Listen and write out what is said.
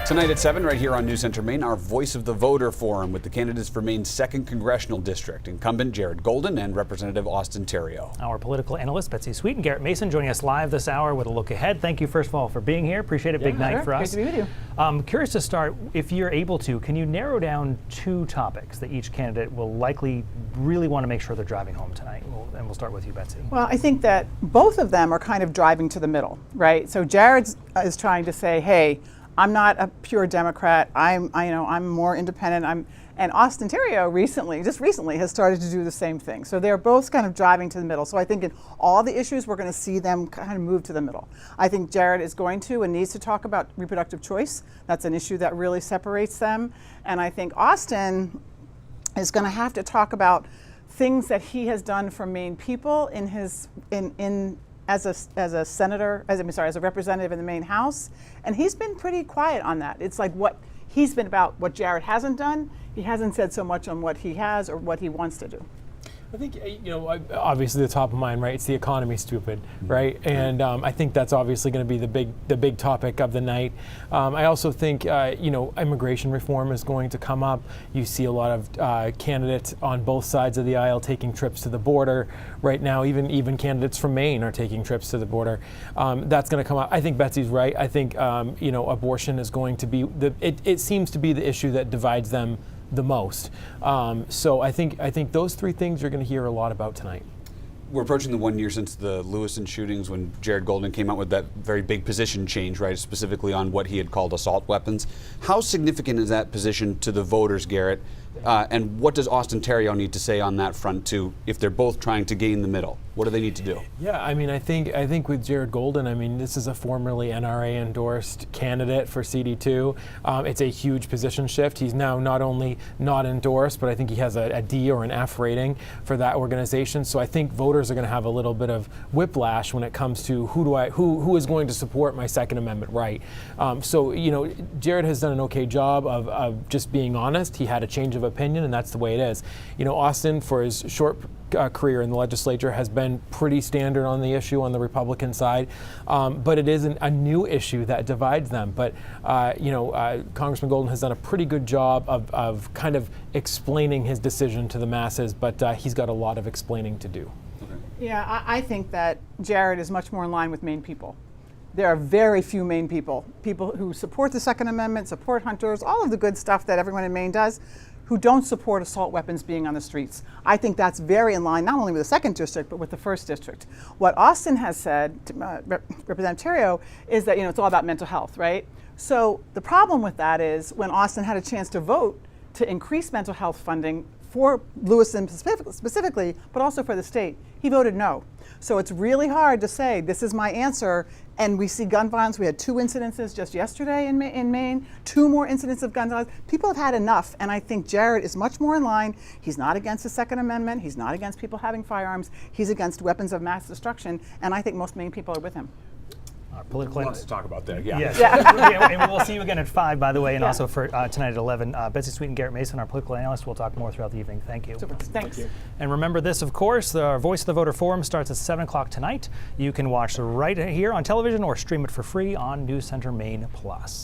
Tonight at 7, right here on CENTER Maine, our Voice of the Voter Forum with the candidates for Maine's 2nd Congressional District, incumbent Jared Golden and Representative Austin Theriault. Our political analysts, Betsy Sweet and Garrett Mason, joining us live this hour with a look ahead. Thank you, first of all, for being here. Appreciate it. Big night for us. Great to be with you. Curious to start, if you're able to, can you narrow down 2 topics that each candidate will likely really want to make sure they're driving home tonight? And we'll start with you, Betsy. Well, I think that both of them are kind of driving to the middle, right? So Jared is trying to say, hey, I'm not a pure Democrat. I'm more independent. And Austin Theriault just recently has started to do the same thing. So they're both kind of driving to the middle. So I think in all the issues, we're going to see them kind of move to the middle. I think Jared is going to and needs to talk about reproductive choice. That's an issue that really separates them. And I think Austin is going to have to talk about things that he has done for Maine people as a senator, as a representative in the Maine House, and he's been pretty quiet on that. It's like he's been about what Jared hasn't done. He hasn't said so much on what he has or what he wants to do. I think, obviously the top of mind, right? It's the economy, stupid, right? And I think that's obviously going to be the big topic of the night. I also think, immigration reform is going to come up. You see a lot of candidates on both sides of the aisle taking trips to the border right now. Even candidates from Maine are taking trips to the border. That's going to come up. I think Betsy's right. I think, abortion is going to be it seems to be the issue that divides them the most. So I think those 3 things you're going to hear a lot about tonight. We're approaching the 1 year since the Lewiston shootings when Jared Golden came out with that very big position change, right, specifically on what he had called assault weapons. How significant is that position to the voters, Garrett? And what does Austin Theriault need to say on that front too, if they're both trying to gain the middle? What do they need to do? Yeah, I think with Jared Golden, this is a formerly NRA endorsed candidate for CD2. It's a huge position shift. He's now not only not endorsed, but I think he has a D or an F rating for that organization. So I think voters are going to have a little bit of whiplash when it comes to who is going to support my Second Amendment right. Jared has done an okay job of just being honest. He had a change of opinion, and that's the way it is. Austin, for his short career in the legislature, has been pretty standard on the issue on the Republican side, but it isn't a new issue that divides them. But Congressman Golden has done a pretty good job of kind of explaining his decision to the masses, but he's got a lot of explaining to do. Okay. Yeah, I think that Jared is much more in line with Maine people. There are very few Maine people who support the Second Amendment, support hunters, all of the good stuff that everyone in Maine does, who don't support assault weapons being on the streets. I think that's very in line, not only with the 2nd District, but with the 1st District. What Austin has said, Representative Theriault, is that it's all about mental health, right? So the problem with that is when Austin had a chance to vote to increase mental health funding for Lewiston specifically, but also for the state, he voted no. So it's really hard to say, this is my answer, and we see gun violence. We had 2 incidences just yesterday in Maine, 2 more incidents of gun violence. People have had enough, and I think Jared is much more in line. He's not against the Second Amendment. He's not against people having firearms. He's against weapons of mass destruction, and I think most Maine people are with him. Our political Lots to talk about there, yeah. Yes. Yeah, and we'll see you again at 5, by the way, and also for tonight at 11. Betsy Sweet and Garrett Mason, our political analysts. We'll talk more throughout the evening. Thank you. Super. Thanks. Thank you. And remember this, of course, the Voice of the Voter Forum starts at 7 o'clock tonight. You can watch right here on television or stream it for free on CENTER Maine Plus.